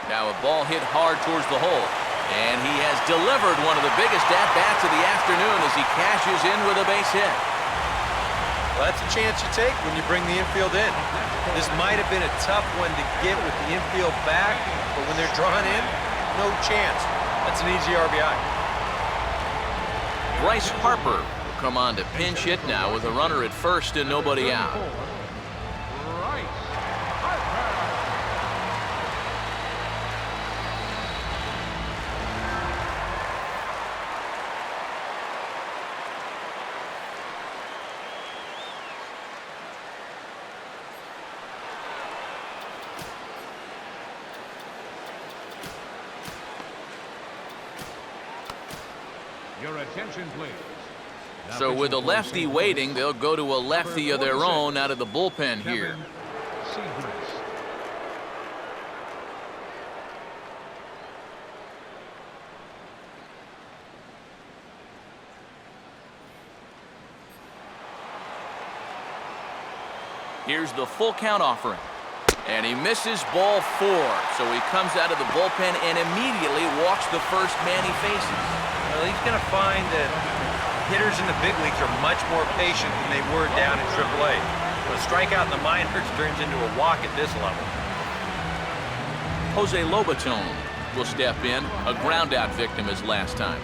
Now a ball hit hard towards the hole. And he has delivered one of the biggest at-bats of the afternoon as he cashes in with a base hit. Well, that's a chance you take when you bring the infield in. This might have been a tough one to get with the infield back, but when they're drawn in, no chance. That's an easy RBI. Bryce Harper will come on to pinch hit now with a runner at first and nobody out. Your attention, please. So with a lefty waiting, they'll go to a lefty of their own out of the bullpen here. Here's the full count offering. And he misses ball 4. So he comes out of the bullpen and immediately walks the first man he faces. Well, he's going to find that hitters in the big leagues are much more patient than they were down in AAA. A strikeout in the minors turns into a walk at this level. Jose Lobaton will step in, a ground-out victim as last time.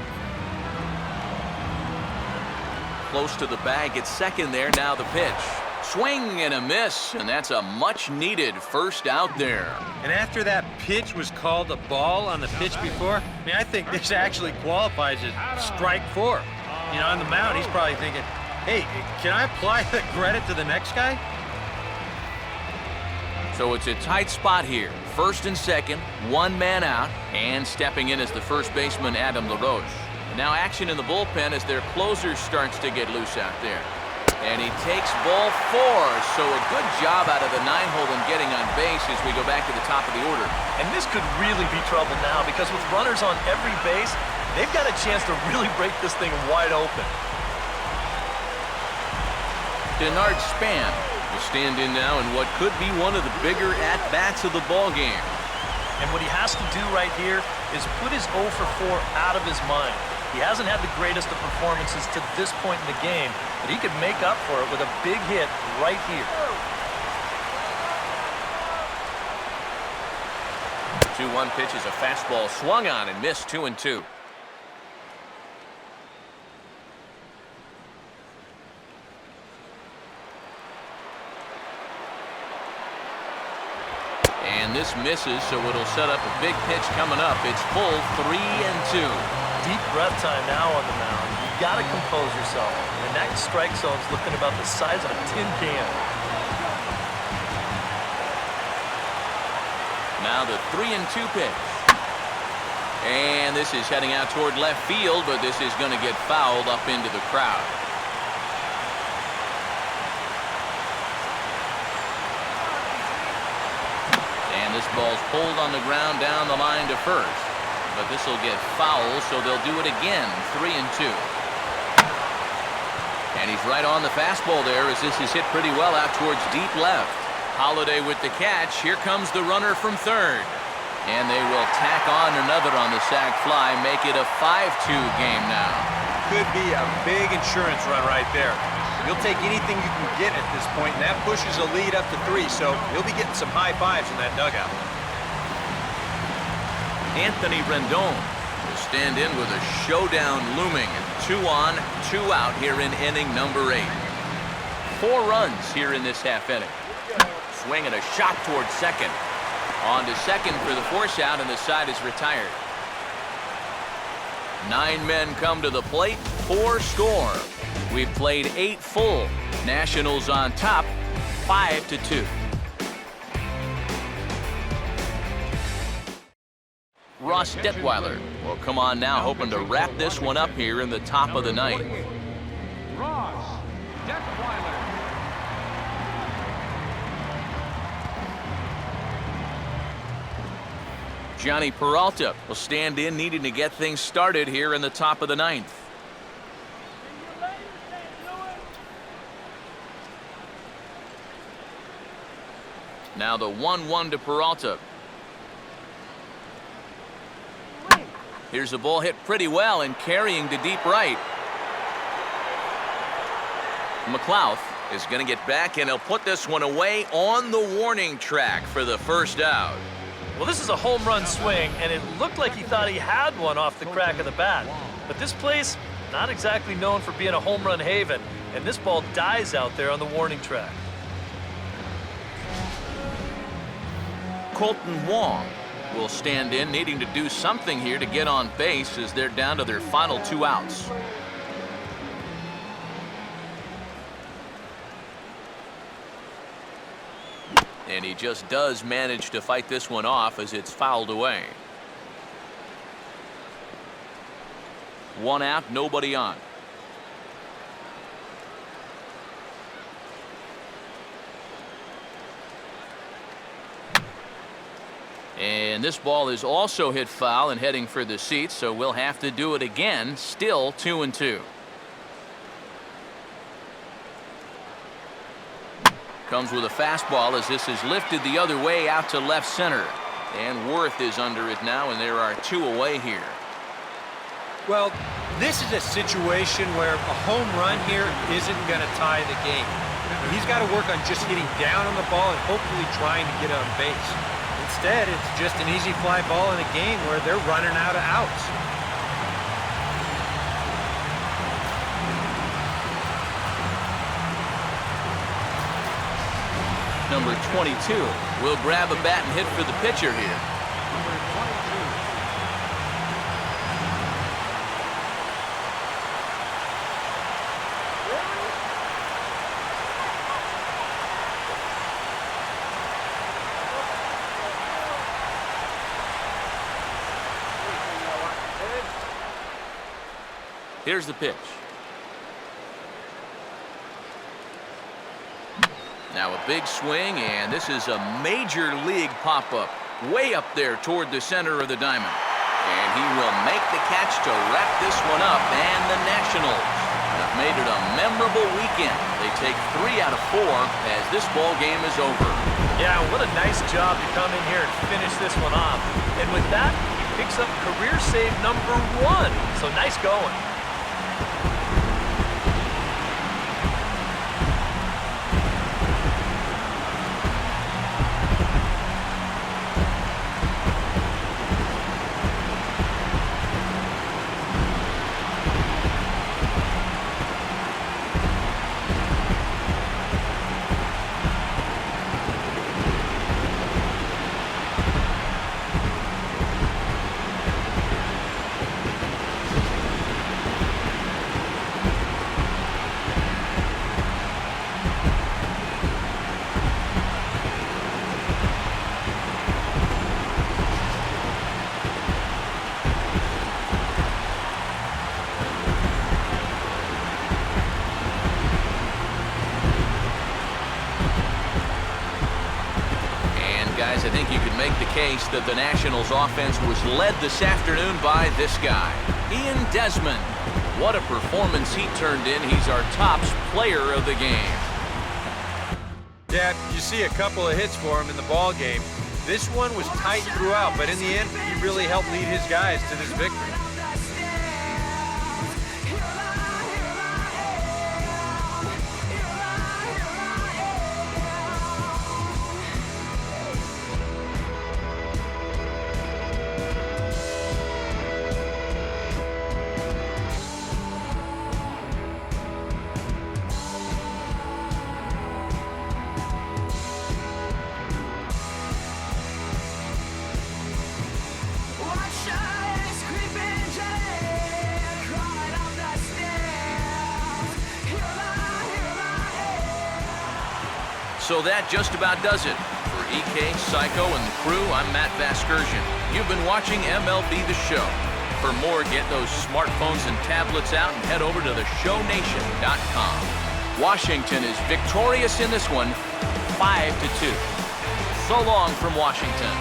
Close to the bag at second there, now the pitch. Swing and a miss, and that's a much-needed first out there. And after that pitch was called a ball on the pitch before, I mean, I think this actually qualifies as strike 4. You know, on the mound, he's probably thinking, hey, can I apply the credit to the next guy? So it's a tight spot here. First and second, one man out, and stepping in as the first baseman, Adam LaRoche. Now action in the bullpen as their closer starts to get loose out there. And he takes ball 4, so a good job out of the 9-hole in getting on base as we go back to the top of the order. And this could really be trouble now because with runners on every base, they've got a chance to really break this thing wide open. Denard Span will stand in now in what could be one of the bigger at-bats of the ballgame. And what he has to do right here is put his 0 for 4 out of his mind. He hasn't had the greatest of performances to this point in the game, but he could make up for it with a big hit right here. 2-1 pitch is a fastball swung on and missed 2-2. And this misses, so it'll set up a big pitch coming up. It's full 3-2. Deep breath time now on the mound. You gotta compose yourself. And that strike zone's looking about the size of a tin can. Now the 3-2 pitch. And this is heading out toward left field, but this is going to get fouled up into the crowd. And this ball's pulled on the ground down the line to first. But this will get foul, so they'll do it again. 3-2. And he's right on the fastball there as this is hit pretty well out towards deep left. Holiday with the catch. Here comes the runner from third. And they will tack on another on the sac fly, make it a 5-2 game now. Could be a big insurance run right there. You'll take anything you can get at this point, and that pushes a lead up to 3, so you'll be getting some high fives in that dugout. Anthony Rendon will stand in with a showdown looming. 2 on, 2 out here in inning number 8. 4 runs here in this half inning. Swing and a shot towards second. On to second for the force out, and the side is retired. 9 men come to the plate, 4 score. We've played 8 full. Nationals on top, 5-2. Ross Detweiler will come on now, hoping to wrap this one up here in the top of the ninth. Ross Detweiler. Johnny Peralta will stand in, needing to get things started here in the top of the ninth. Now the 1-1 to Peralta. Here's the ball hit pretty well and carrying to deep right. McLouth is going to get back, and he'll put this one away on the warning track for the first out. Well, this is a home run swing, and it looked like he thought he had one off the crack of the bat. But this place, not exactly known for being a home run haven, and this ball dies out there on the warning track. Colton Wong will stand in, needing to do something here to get on base as they're down to their final 2 outs. And he just does manage to fight this one off as it's fouled away. 1 out, nobody on. And this ball is also hit foul and heading for the seats, so we'll have to do it again. Still 2-2. Comes with a fastball as this is lifted the other way out to left center. And Worth is under it now, and there are 2 away here. Well, this is a situation where a home run here isn't going to tie the game. He's got to work on just hitting down on the ball and hopefully trying to get on base. Instead, it's just an easy fly ball in a game where they're running out of outs. Number 22 will grab a bat and hit for the pitcher here. Number 22. Here's the pitch. Now a big swing, and this is a major league pop-up. Way up there toward the center of the diamond. And he will make the catch to wrap this one up, and the Nationals have made it a memorable weekend. They take 3 out of 4 as this ball game is over. Yeah, what a nice job to come in here and finish this one off. And with that, he picks up career save number 1. So nice going. Guys, I think you could make the case that the Nationals offense was led this afternoon by this guy, Ian Desmond. What a performance he turned in. He's our tops player of the game. Yeah, you see a couple of hits for him in the ball game. This one was tight throughout, but in the end, he really helped lead his guys to this victory. So that just about does it. For EK, Psycho, and the crew, I'm Matt Vasgersian. You've been watching MLB The Show. For more, get those smartphones and tablets out and head over to theshownation.com. Washington is victorious in this one, 5-2. So long from Washington.